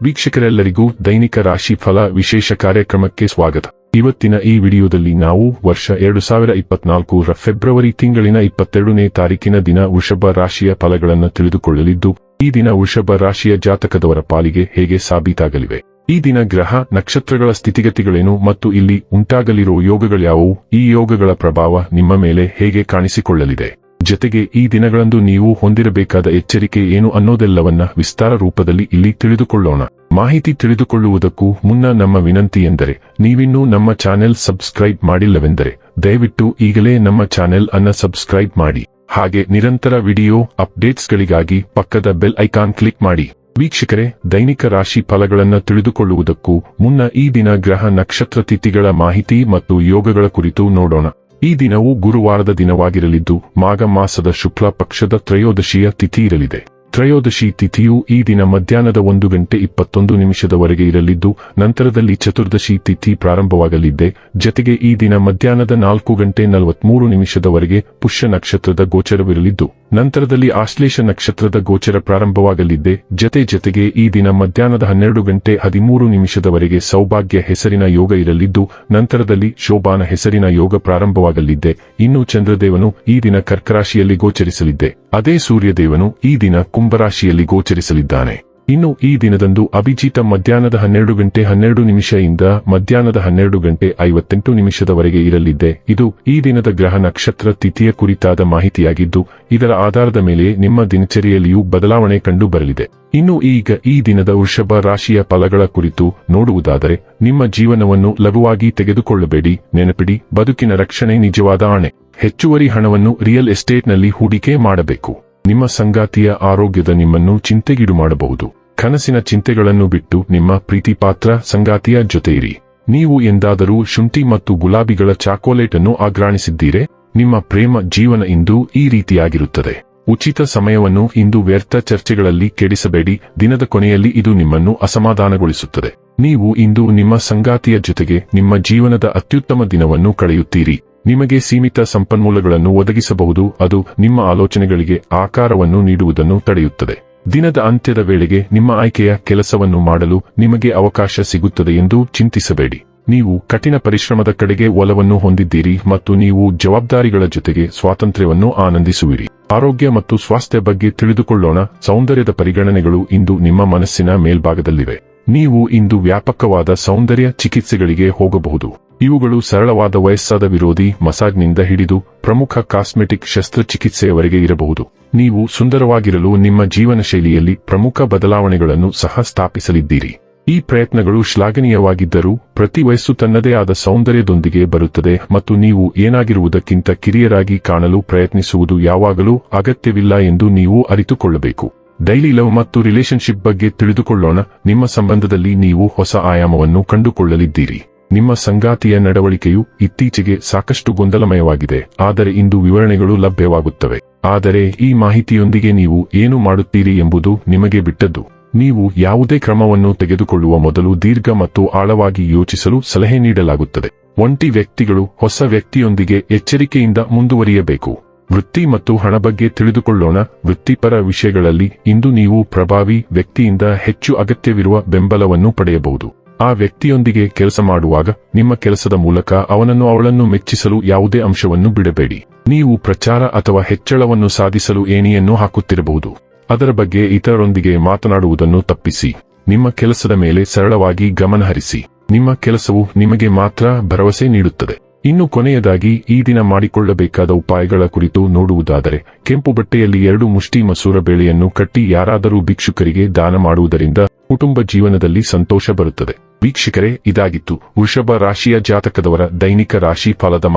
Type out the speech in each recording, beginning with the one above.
ವೀಕ್ಷಕರೆಲ್ಲರಿಗೂ ದೈನಿಕ ರಾಶಿ ಫಲ ವಿಶೇಷ ಕಾರ್ಯಕ್ರಮಕ್ಕೆ ಸ್ವಾಗತ. ಇವತ್ತಿನ ಈ ವಿಡಿಯೋದಲ್ಲಿ ನಾವು ವರ್ಷ 2024ರ ಫೆಬ್ರವರಿ ತಿಂಗಳಿನ 22ನೇ ತಾರೀಕಿನ ದಿನ ವೃಷಭ ರಾಶಿಯ ಫಲಗಳನ್ನು ತಿಳಿದುಕೊಳ್ಳಲಿದ್ದು, ಈ ದಿನ ವೃಷಭ ರಾಶಿಯ ಜಾತಕದವರ ಪಾಲಿಗೆ ಹೇಗೆ ಸಾಬೀತಾಗಲಿವೆ, ಈ ದಿನ ಗ್ರಹ ನಕ್ಷತ್ರಗಳ ಸ್ಥಿತಿಗತಿಗಳೇನು ಮತ್ತು ಇಲ್ಲಿ ಉಂಟಾಗಲಿರುವ ಯೋಗಗಳ್ಯಾವುವು, ಈ ಯೋಗಗಳ ಪ್ರಭಾವ ನಿಮ್ಮ ಮೇಲೆ ಹೇಗೆ ಕಾಣಿಸಿಕೊಳ್ಳಲಿದೆ, ಜೊತೆಗೆ ಈ ದಿನಗಳಂದು ನೀವು ಹೊಂದಿರಬೇಕಾದ ಎಚ್ಚರಿಕೆ ಏನು ಅನ್ನೋದೆಲ್ಲವನ್ನ ವಿಸ್ತಾರ ರೂಪದಲ್ಲಿ ಇಲ್ಲಿ ತಿಳಿದುಕೊಳ್ಳೋಣ. ಮಾಹಿತಿ ತಿಳಿದುಕೊಳ್ಳುವುದಕ್ಕೂ ಮುನ್ನ ನಮ್ಮ ವಿನಂತಿ ಎಂದರೆ, ನೀವಿನ್ನೂ ನಮ್ಮ ಚಾನೆಲ್ ಸಬ್ಸ್ಕ್ರೈಬ್ ಮಾಡಿಲ್ಲವೆಂದರೆ ದಯವಿಟ್ಟು ಈಗಲೇ ನಮ್ಮ ಚಾನೆಲ್ ಅನ್ನ ಸಬ್ಸ್ಕ್ರೈಬ್ ಮಾಡಿ. ಹಾಗೆ ನಿರಂತರ ವಿಡಿಯೋ ಅಪ್ಡೇಟ್ಸ್ಗಳಿಗಾಗಿ ಪಕ್ಕದ ಬೆಲ್ ಐಕಾನ್ ಕ್ಲಿಕ್ ಮಾಡಿ. ವೀಕ್ಷಕರೇ, ದೈನಿಕ ರಾಶಿ ಫಲಗಳನ್ನು ತಿಳಿದುಕೊಳ್ಳುವುದಕ್ಕೂ ಮುನ್ನ ಈ ದಿನ ಗ್ರಹ ನಕ್ಷತ್ರ ತಿಥಿಗಳ ಮಾಹಿತಿ ಮತ್ತು ಯೋಗಗಳ ಕುರಿತು ನೋಡೋಣ. ಈ ದಿನವು ಗುರುವಾರದ ದಿನವಾಗಿರಲಿದ್ದು, ಮಾಘ ಮಾಸದ ಶುಕ್ಲ ಪಕ್ಷದ ತ್ರಯೋದಶಿಯ ತಿಥಿ ಇರಲಿದೆ. ತ್ರಯೋದಶಿ ತಿಥಿಯು ಈ ದಿನ ಮಧ್ಯಾಹ್ನದ 1:21 ಇರಲಿದ್ದು, ನಂತರದಲ್ಲಿ ಚತುರ್ದಶಿ ತಿಥಿ ಪ್ರಾರಂಭವಾಗಲಿದೆ. ಜತೆಗೆ ಈ ದಿನ ಮಧ್ಯಾಹ್ನದ 4:43 ಪುಷ್ಯ ನಕ್ಷತ್ರದ ಗೋಚರವಿರಲಿದ್ದು, ನಂತರದಲ್ಲಿ ಆಶ್ಲೇಷ ನಕ್ಷತ್ರದ ಗೋಚರ ಪ್ರಾರಂಭವಾಗಲಿದೆ. ಜತೆಗೆ ಈ ದಿನ ಮಧ್ಯಾಹ್ನದ 12:13 ಸೌಭಾಗ್ಯ ಹೆಸರಿನ ಯೋಗ ಇರಲಿದ್ದು, ನಂತರದಲ್ಲಿ ಶೋಭಾನ ಹೆಸರಿನ ಯೋಗ ಪ್ರಾರಂಭವಾಗಲಿದೆ. ಇನ್ನು ಚಂದ್ರದೇವನು ಈ ದಿನ ಕರ್ಕರಾಶಿಯಲ್ಲಿ ಗೋಚರಿಸಲಿದೆ. ಅದೇ ಸೂರ್ಯದೇವನು ಈ ದಿನ ಕುಂಭರಾಶಿಯಲ್ಲಿ ಗೋಚರಿಸಲಿದ್ದಾನೆ. ಇನ್ನು ಈ ದಿನದಂದು ಅಭಿಜಿತ ಮಧ್ಯಾಹ್ನದ 12:12 ಇಂದ ಮಧ್ಯಾಹ್ನದ 12:58 ಇರಲಿದೆ. ಇದು ಈ ದಿನದ ಗ್ರಹ ನಕ್ಷತ್ರ ತಿಥಿಯ ಕುರಿತಾದ ಮಾಹಿತಿಯಾಗಿದ್ದು, ಇದರ ಆಧಾರದ ಮೇಲೆ ನಿಮ್ಮ ದಿನಚರಿಯಲ್ಲಿಯೂ ಬದಲಾವಣೆ ಕಂಡು ಬರಲಿದೆ. ಇನ್ನು ಈಗ ಈ ದಿನದ ವೃಷಭ ರಾಶಿಯ ಫಲಗಳ ಕುರಿತು ನೋಡುವುದಾದರೆ, ನಿಮ್ಮ ಜೀವನವನ್ನು ಲಘುವಾಗಿ ತೆಗೆದುಕೊಳ್ಳಬೇಡಿ. ನೆನಪಿಡಿ, ಬದುಕಿನ ರಕ್ಷಣೆ ನಿಜವಾದ ಆಣೆ. ಹೆಚ್ಚುವರಿ ಹಣವನ್ನು ರಿಯಲ್ ಎಸ್ಟೇಟ್ನಲ್ಲಿ ಹೂಡಿಕೆ ಮಾಡಬೇಕು. ನಿಮ್ಮ ಸಂಗಾತಿಯ ಆರೋಗ್ಯದ ನಿಮ್ಮನ್ನು ಚಿಂತೆಗೀಡು ಮಾಡಬಹುದು. ಕನಸಿನ ಚಿಂತೆಗಳನ್ನು ಬಿಟ್ಟು ನಿಮ್ಮ ಪ್ರೀತಿಪಾತ್ರ ಸಂಗಾತಿಯ ಜೊತೆ ಇರಿ. ನೀವು ಎಂದಾದರೂ ಶುಂಠಿ ಮತ್ತು ಗುಲಾಬಿಗಳ ಚಾಕೋಲೇಟ್ ಅನ್ನು ಆಘ್ರಾಣಿಸಿದ್ದೀರೆ? ನಿಮ್ಮ ಪ್ರೇಮ ಜೀವನ ಇಂದು ಈ ರೀತಿಯಾಗಿರುತ್ತದೆ. ಉಚಿತ ಸಮಯವನ್ನು ಇಂದು ವ್ಯರ್ಥ ಚರ್ಚೆಗಳಲ್ಲಿ ಕೆಡಿಸಬೇಡಿ. ದಿನದ ಕೊನೆಯಲ್ಲಿ ಇದು ನಿಮ್ಮನ್ನು ಅಸಮಾಧಾನಗೊಳಿಸುತ್ತದೆ. ನೀವು ಇಂದು ನಿಮ್ಮ ಸಂಗಾತಿಯ ಜೊತೆಗೆ ನಿಮ್ಮ ಜೀವನದ ಅತ್ಯುತ್ತಮ ದಿನವನ್ನು ಕಳೆಯುತ್ತೀರಿ. ನಿಮಗೆ ಸೀಮಿತ ಸಂಪನ್ಮೂಲಗಳನ್ನು ಒದಗಿಸಬಹುದು, ಅದು ನಿಮ್ಮ ಆಲೋಚನೆಗಳಿಗೆ ಆಕಾರವನ್ನು ನೀಡುವುದನ್ನು ತಡೆಯುತ್ತದೆ. ದಿನದ ಅಂತ್ಯದ ವೇಳೆಗೆ ನಿಮ್ಮ ಆಯ್ಕೆಯ ಕೆಲಸವನ್ನು ಮಾಡಲು ನಿಮಗೆ ಅವಕಾಶ ಸಿಗುತ್ತದೆ ಎಂದು ಚಿಂತಿಸಬೇಡಿ. ನೀವು ಕಠಿಣ ಪರಿಶ್ರಮದ ಕಡೆಗೆ ಒಲವನ್ನು ಹೊಂದಿದ್ದೀರಿ ಮತ್ತು ನೀವು ಜವಾಬ್ದಾರಿಗಳ ಜೊತೆಗೆ ಸ್ವಾತಂತ್ರ್ಯವನ್ನು ಆನಂದಿಸುವಿರಿ. ಆರೋಗ್ಯ ಮತ್ತು ಸ್ವಾಸ್ಥ್ಯ ಬಗ್ಗೆ ತಿಳಿದುಕೊಳ್ಳೋಣ. ಸೌಂದರ್ಯದ ಪರಿಗಣನೆಗಳು ಇಂದು ನಿಮ್ಮ ಮನಸ್ಸಿನ ಮೇಲ್ಭಾಗದಲ್ಲಿವೆ. ನೀವು ಇಂದು ವ್ಯಾಪಕವಾದ ಸೌಂದರ್ಯ ಚಿಕಿತ್ಸೆಗಳಿಗೆ ಹೋಗಬಹುದು. ಇವುಗಳು ಸರಳವಾದ ವಯಸ್ಸಾದ ವಿರೋಧಿ ಮಸಾಜ್ನಿಂದ ಹಿಡಿದು ಪ್ರಮುಖ ಕಾಸ್ಮೆಟಿಕ್ ಶಸ್ತ್ರಚಿಕಿತ್ಸೆಯವರೆಗೆ ಇರಬಹುದು. ನೀವು ಸುಂದರವಾಗಿರಲು ನಿಮ್ಮ ಜೀವನ ಶೈಲಿಯಲ್ಲಿ ಪ್ರಮುಖ ಬದಲಾವಣೆಗಳನ್ನು ಸಹ ಸ್ಥಾಪಿಸಲಿದ್ದೀರಿ. ಈ ಪ್ರಯತ್ನಗಳು ಶ್ಲಾಘನೀಯವಾಗಿದ್ದರೂ, ಪ್ರತಿ ವಯಸ್ಸು ತನ್ನದೇ ಆದ ಸೌಂದರ್ಯದೊಂದಿಗೆ ಬರುತ್ತದೆ ಮತ್ತು ನೀವು ಏನಾಗಿರುವುದಕ್ಕಿಂತ ಕಿರಿಯರಾಗಿ ಕಾಣಲು ಪ್ರಯತ್ನಿಸುವುದು ಯಾವಾಗಲೂ ಅಗತ್ಯವಿಲ್ಲ ಎಂದು ನೀವು ಅರಿತುಕೊಳ್ಳಬೇಕು. ಡೈಲಿ ಲವ್ ಮತ್ತು ರಿಲೇಶನ್ಶಿಪ್ ಬಗ್ಗೆ ತಿಳಿದುಕೊಳ್ಳೋಣ. ನಿಮ್ಮ ಸಂಬಂಧದಲ್ಲಿ ನೀವು ಹೊಸ ಆಯಾಮವನ್ನು ಕಂಡುಕೊಳ್ಳಲಿದ್ದೀರಿ. ನಿಮ್ಮ ಸಂಗಾತಿಯ ನಡವಳಿಕೆಯು ಇತ್ತೀಚೆಗೆ ಸಾಕಷ್ಟು ಗೊಂದಲಮಯವಾಗಿದೆ, ಆದರೆ ಇಂದು ವಿವರಣೆಗಳು ಲಭ್ಯವಾಗುತ್ತವೆ. ಆದರೆ ಈ ಮಾಹಿತಿಯೊಂದಿಗೆ ನೀವು ಏನು ಮಾಡುತ್ತೀರಿ ಎಂಬುದು ನಿಮಗೆ ಬಿಟ್ಟದ್ದು. ನೀವು ಯಾವುದೇ ಕ್ರಮವನ್ನು ತೆಗೆದುಕೊಳ್ಳುವ ಮೊದಲು ದೀರ್ಘ ಮತ್ತು ಆಳವಾಗಿ ಯೋಚಿಸಲು ಸಲಹೆ ನೀಡಲಾಗುತ್ತದೆ. ಒಂಟಿ ವ್ಯಕ್ತಿಗಳು ಹೊಸ ವ್ಯಕ್ತಿಯೊಂದಿಗೆ ಎಚ್ಚರಿಕೆಯಿಂದ ಮುಂದುವರಿಯಬೇಕು. ವೃತ್ತಿ ಮತ್ತು ಹಣ ಬಗ್ಗೆ ತಿಳಿದುಕೊಳ್ಳೋಣ. ವೃತ್ತಿಪರ ವಿಷಯಗಳಲ್ಲಿ ಇಂದು ನೀವು ಪ್ರಭಾವಿ ವ್ಯಕ್ತಿಯಿಂದ ಹೆಚ್ಚು ಅಗತ್ಯವಿರುವ ಬೆಂಬಲವನ್ನು ಪಡೆಯಬಹುದು. ಆ ವ್ಯಕ್ತಿಯೊಂದಿಗೆ ಕೆಲಸ ಮಾಡುವಾಗ ನಿಮ್ಮ ಕೆಲಸದ ಮೂಲಕ ಅವನನ್ನು ಅವಳನ್ನು ಮೆಚ್ಚಿಸಲು ಯಾವುದೇ ಅಂಶವನ್ನು ಬಿಡಬೇಡಿ. ನೀವು ಪ್ರಚಾರ ಅಥವಾ ಹೆಚ್ಚಳವನ್ನು ಸಾಧಿಸಲು ಏಣಿಯನ್ನು ಹಾಕುತ್ತಿರಬಹುದು. ಅದರ ಬಗ್ಗೆ ಇತರರೊಂದಿಗೆ ಮಾತನಾಡುವುದನ್ನು ತಪ್ಪಿಸಿ. ನಿಮ್ಮ ಕೆಲಸದ ಮೇಲೆ ಸರಳವಾಗಿ ಗಮನಹರಿಸಿ. ನಿಮ್ಮ ಕೆಲಸವು ನಿಮಗೆ ಮಾತ್ರ ಭರವಸೆ ನೀಡುತ್ತದೆ. ಇನ್ನು ಕೊನೆಯದಾಗಿ ಈ ದಿನ ಮಾಡಿಕೊಳ್ಳಬೇಕಾದ ಉಪಾಯಗಳ ಕುರಿತು ನೋಡುವುದಾದರೆ, ಕೆಂಪು ಬಟ್ಟೆಯಲ್ಲಿ 2 ಮುಷ್ಟಿ ಮಸೂರ ಬೇಳೆಯನ್ನು ಕಟ್ಟಿ ಯಾರಾದರೂ ಭಿಕ್ಷುಕರಿಗೆ ದಾನ ಮಾಡುವುದರಿಂದ ಕುಟುಂಬ ಜೀವನದಲ್ಲಿ ಸಂತೋಷ ಬರುತ್ತದೆ. ವೀಕ್ಷಕರೇ, ಇದಾಗಿತ್ತು ವೃಷಭ ರಾಶಿಯ ಜಾತಕದವರ ದೈನಿಕ ರಾಶಿ ಫಲದ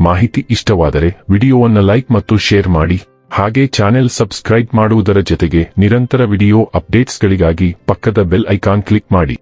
ಮಾಹಿತಿ ಇಷ್ಟವಾದರೆ ವಿಡಿಯೋವನ್ನು ಲೈಕ್ ಮತ್ತು ಶೇರ್ ಮಾಡಿ. ಹಾಗೆ ಚಾನೆಲ್ ಸಬ್ಸ್ಕ್ರೈಬ್ ಮಾಡುವುದರ ಜೊತೆಗೆ ನಿರಂತರ ವಿಡಿಯೋ ಅಪ್ಡೇಟ್ಸ್ಗಳಿಗಾಗಿ ಪಕ್ಕದ ಬೆಲ್ ಐಕಾನ್ ಕ್ಲಿಕ್ ಮಾಡಿ.